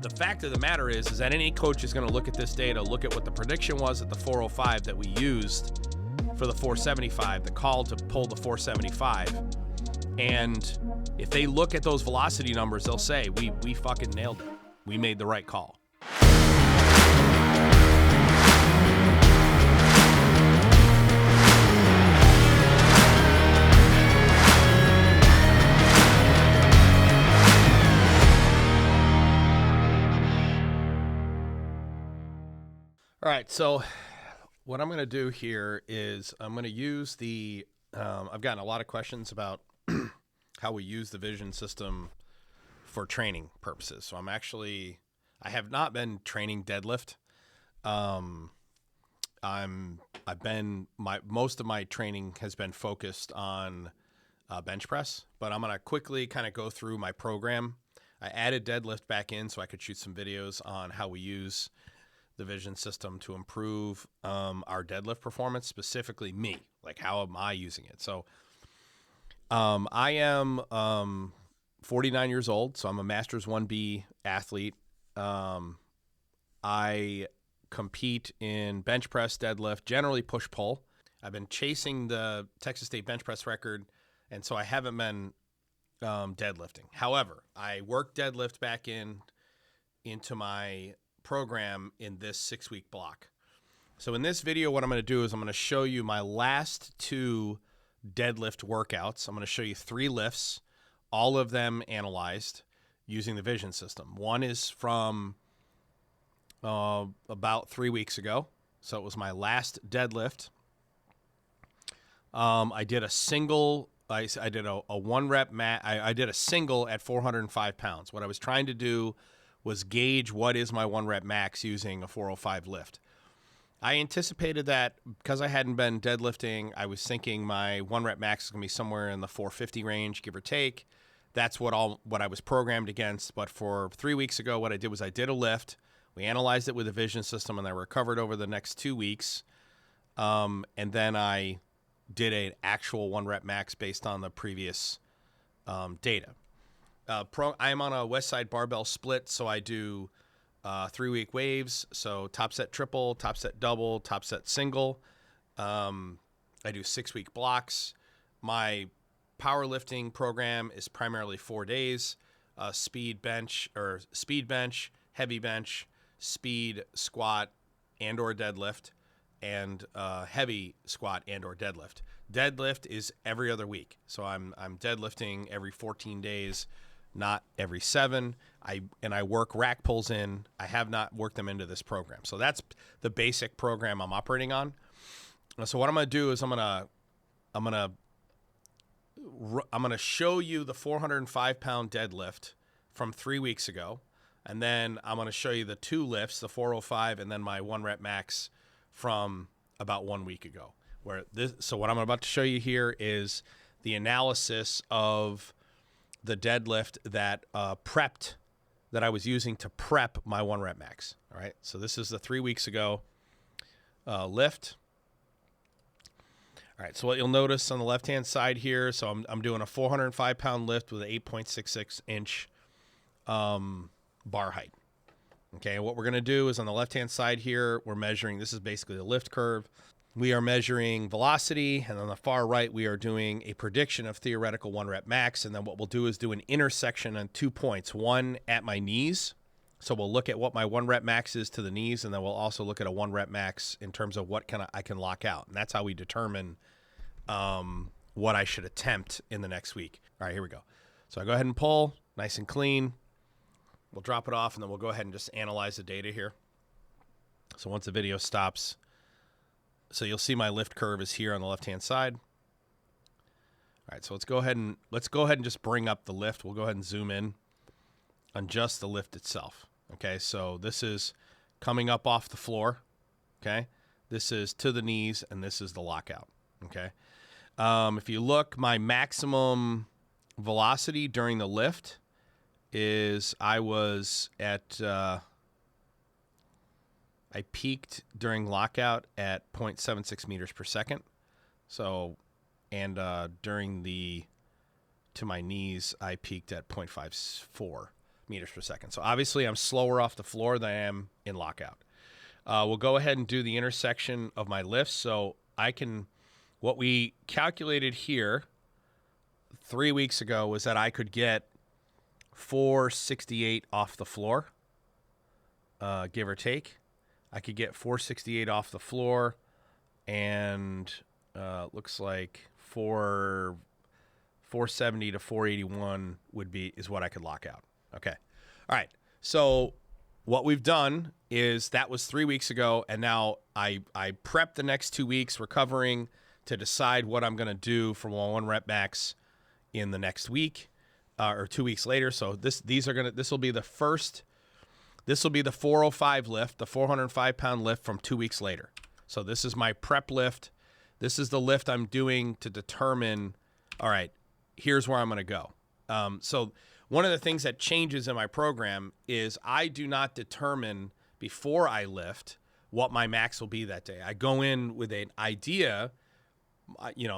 the fact of the matter is that any coach is going to look at this data, look at what the prediction was at the 405 that we used for the 475, the call to pull the 475. And if they look at those velocity numbers, they'll say, we fucking nailed it. We made the right call. All right, so what I'm going to do here is I'm going to use the, I've gotten a lot of questions about how we use the vision system for training purposes. So I have not been training deadlift. Most of my training has been focused on bench press, but I'm going to quickly kind of go through my program. I added deadlift back in so I could shoot some videos on how we use the vision system to improve our deadlift performance, specifically me. Like, how am I using it? So I am 49 years old, so I'm a Masters 1B athlete. I compete in bench press, deadlift, generally push-pull. I've been chasing the Texas State bench press record, and so I haven't been deadlifting. However, I worked deadlift back into my program in this 6-week block. So in this video, what I'm going to do is I'm going to show you my last 2 deadlift workouts. I'm going to show you 3 lifts, all of them analyzed using the vision system. One is from about 3 weeks ago. So it was my last deadlift. I did a single. I did a 1-rep mat. I did a single at 405 pounds. What I was trying to do was gauge what is my 1-rep max using a 405 lift. I anticipated that because I hadn't been deadlifting, I was thinking my 1-rep max is going to be somewhere in the 450 range, give or take. That's what I was programmed against. But for 3 weeks ago, what I did was I did a lift. We analyzed it with a vision system, and I recovered over the next 2 weeks. And then I did an actual 1-rep max based on the previous data. I'm on a West Side barbell split, so I do 3-week waves. So top set triple, top set double, top set single. I do 6-week blocks. My powerlifting program is primarily 4 days: speed bench, heavy bench, speed squat and/or deadlift, and heavy squat and/or deadlift. Deadlift is every other week, so I'm deadlifting every 14 days. Not every 7. I work rack pulls in. I have not worked them into this program. So that's the basic program I'm operating on. So what I'm going to do is I'm going to show you the 405-pound deadlift from 3 weeks ago, and then I'm going to show you the 2 lifts, the 405 and then my 1-rep max from about 1 week ago. So what I'm about to show you here is the analysis of the deadlift that that I was using to prep my 1-rep max. All right, so this is the 3 weeks ago lift. All right, so what you'll notice on the left-hand side here, so I'm doing a 405-pound lift with an 8.66-inch bar height. Okay, and what we're going to do is on the left-hand side here, we're measuring, this is basically the lift curve. We are measuring velocity, and on the far right, we are doing a prediction of theoretical 1-rep max, and then what we'll do is do an intersection on 2 points, one at my knees. So we'll look at what my 1-rep max is to the knees, and then we'll also look at a 1-rep max in terms of what I can lock out, and that's how we determine what I should attempt in the next week. All right, here we go. So I go ahead and pull, nice and clean. We'll drop it off, and then we'll go ahead and just analyze the data here. So once the video stops, so you'll see my lift curve is here on the left-hand side. All right, so let's go ahead and just bring up the lift. We'll go ahead and zoom in on just the lift itself. Okay, so this is coming up off the floor. Okay, this is to the knees, and this is the lockout. Okay, if you look, my maximum velocity during the lift is I was at I peaked during lockout at 0.76 meters per second. So, and during the to my knees, I peaked at 0.54 meters per second. So obviously I'm slower off the floor than I am in lockout. We'll go ahead and do the intersection of my lifts. So what we calculated here 3 weeks ago was that I could get 468 off the floor, give or take. I could get 468 off the floor, and looks like 470 to 481 is what I could lock out. Okay. All right. So what we've done is that was 3 weeks ago, and now I prepped the next 2 weeks recovering to decide what I'm going to do for my 1 rep max in the next week or 2 weeks later. So this will be the 405 lift, the 405 pound lift from 2 weeks later. So this is my prep lift. This is the lift I'm doing to determine, all right, here's where I'm going to go. So one of the things that changes in my program is I do not determine before I lift what my max will be that day. I go in with an idea,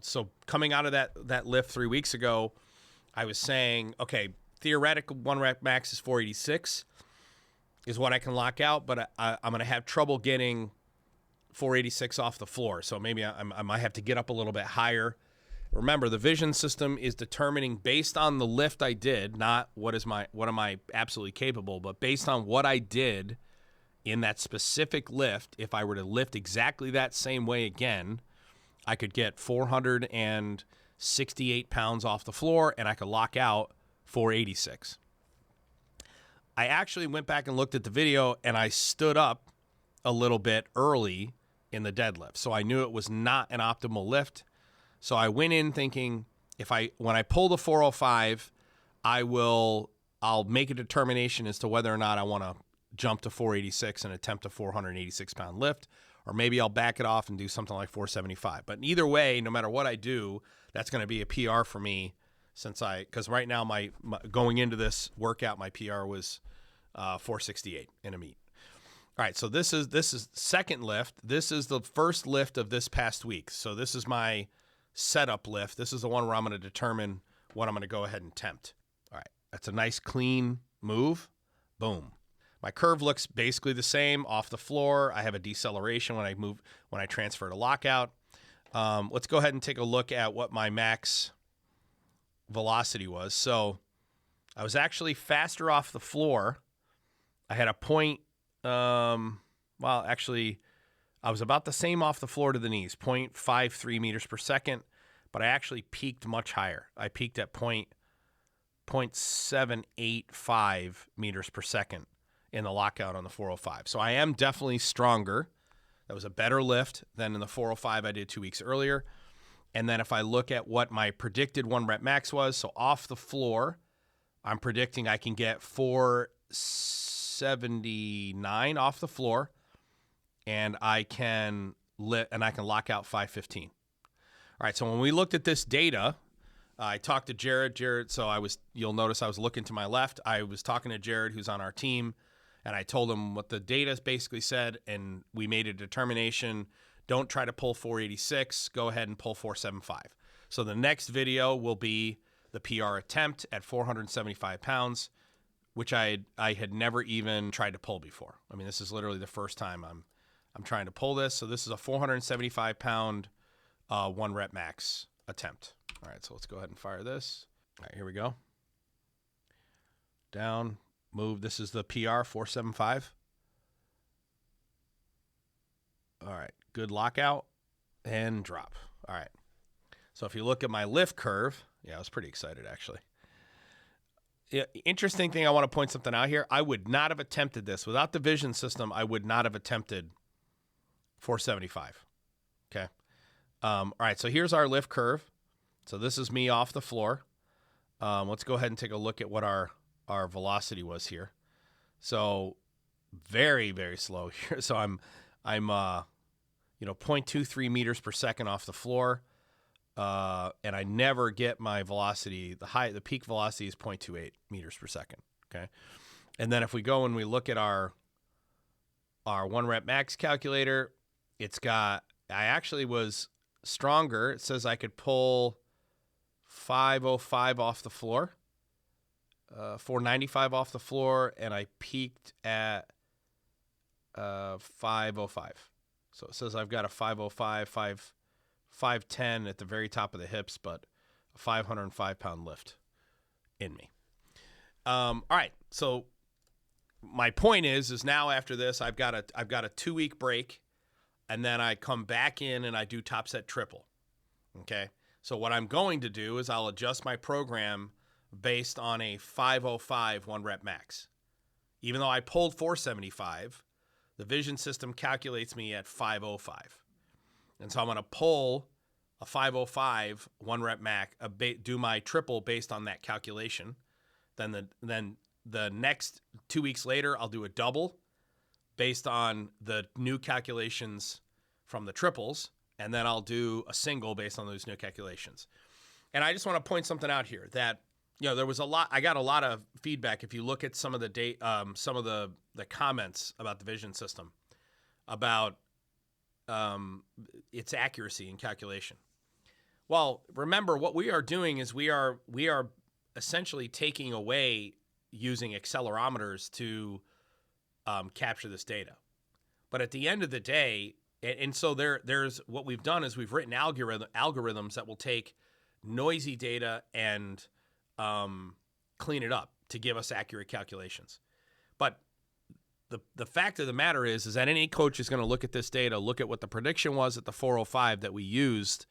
so coming out of that lift 3 weeks ago, I was saying, okay, theoretical 1 rep max is 486 is what I can lock out, but I'm going to have trouble getting 486 off the floor. So maybe I might have to get up a little bit higher. Remember, the vision system is determining based on the lift I did, not what am I absolutely capable, but based on what I did in that specific lift. If I were to lift exactly that same way again, I could get 468 pounds off the floor, and I could lock out 486. I actually went back and looked at the video, and I stood up a little bit early in the deadlift. So I knew it was not an optimal lift. So I went in thinking when I pull the 405, I'll make a determination as to whether or not I want to jump to 486 and attempt a 486 pound lift, or maybe I'll back it off and do something like 475. But either way, no matter what I do, that's going to be a PR for me because right now my going into this workout, my PR was 468 in a meet. All right, so this is second lift. This is the first lift of this past week. So this is my setup lift. This is the one where I'm going to determine what I'm going to go ahead and attempt. All right, that's a nice clean move. Boom. My curve looks basically the same off the floor. I have a deceleration when I transfer to lockout. Let's go ahead and take a look at what my max velocity was. So I was actually faster off the floor. I had a point. Actually, I was about the same off the floor to the knees, 0.53 meters per second, but I actually peaked much higher. I peaked at 0.785 meters per second in the lockout on the 405. So I am definitely stronger. That was a better lift than in the 405 I did 2 weeks earlier. And then if I look at what my predicted 1 rep max was, so off the floor, I'm predicting I can get 479 off the floor, and I can lock out 515. All right, so when we looked at this data, I talked to Jared. You'll notice I was looking to my left. I was talking to Jared, who's on our team, and I told him what the data basically said, and we made a determination. Don't try to pull 486. Go ahead and pull 475. So the next video will be the PR attempt at 475 pounds, which I had never even tried to pull before. I mean, this is literally the first time I'm trying to pull this. So this is a 475 pound 1 rep max attempt. All right, so let's go ahead and fire this. All right, here we go. Down, move. This is the PR 475. All right, good lockout and drop. All right. So if you look at my lift curve, I was pretty excited actually. Interesting thing, I want to point something out here. I would not have attempted this. Without the vision system, I would not have attempted 475. Okay. All right, so here's our lift curve. So this is me off the floor. Let's go ahead and take a look at what our velocity was here. So very, very slow here. So I'm 0.23 meters per second off the floor. And I never get my velocity. The peak velocity is 0.28 meters per second. Okay. And then if we go and we look at our 1 rep max calculator, I actually was stronger. It says I could pull 505 off the floor. 495 off the floor, and I peaked at 505. So it says I've got a 505, 510 at the very top of the hips, but a 505-pound lift in me. All right, so my point is now after this, I've got a 2-week break, and then I come back in and I do top set triple. Okay, so what I'm going to do is I'll adjust my program based on a 505 one rep max. Even though I pulled 475, the vision system calculates me at 505. And so I'm going to pull a 505 one rep max, do my triple based on that calculation. Then the next 2 weeks later, I'll do a double based on the new calculations from the triples. And then I'll do a single based on those new calculations. And I just want to point something out here that, there was I got a lot of feedback. If you look at some of the some of the comments about the vision system, about its accuracy in calculation. Well, remember what we are doing is we are essentially taking away using accelerometers to capture this data. But at the end of the day, and so there's what we've done is we've written algorithms that will take noisy data and clean it up to give us accurate calculations. But the fact of the matter is that any coach is going to look at this data, look at what the prediction was at the 405 that we used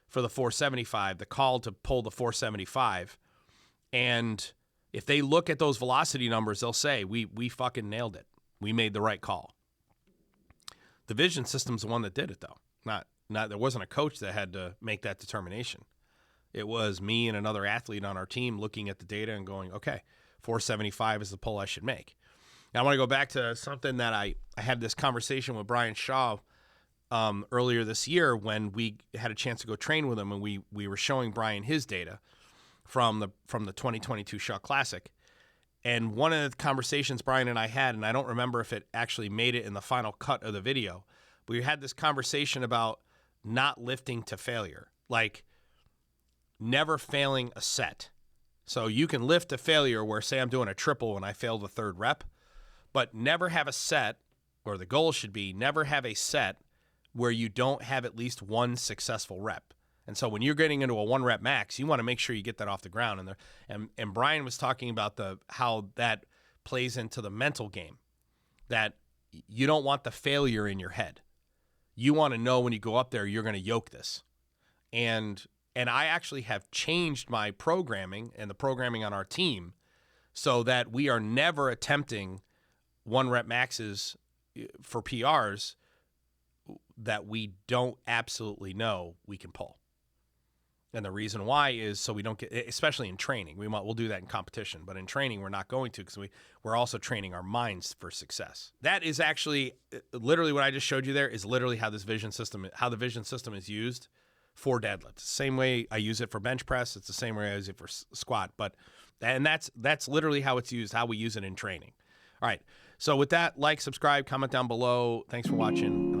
for the 475, the call to pull the 475. And if they look at those velocity numbers, they'll say, we fucking nailed it. We made the right call. The vision system's the one that did it, though. Not there wasn't a coach that had to make that determination. It was me and another athlete on our team looking at the data and going, okay, 475 is the pull I should make. Now, I want to go back to something that I had this conversation with Brian Shaw earlier this year when we had a chance to go train with him, and we were showing Brian his data from the 2022 Shaw Classic. And one of the conversations Brian and I had, and I don't remember if it actually made it in the final cut of the video, but we had this conversation about not lifting to failure, like never failing a set. So you can lift to failure where, say, I'm doing a triple and I fail the third rep, but never have a set, or the goal should be never have a set where you don't have at least one successful rep. And so when you're getting into a one rep max, you want to make sure you get that off the ground. And Brian was talking about how that plays into the mental game, that you don't want the failure in your head. You want to know when you go up there, you're going to yoke this. And I actually have changed my programming and the programming on our team so that we are never attempting one rep maxes for PRs that we don't absolutely know we can pull. And the reason why is so we don't get, especially in training, we'll do that in competition, but in training we're not going to, because we're also training our minds for success. That is actually literally what I just showed you there is literally how the vision system is used for deadlift. Same way I use it for bench press. It's the same way I use it for squat. And that's literally how it's used, how we use it in training. All right. So with that, like, subscribe, comment down below. Thanks for watching.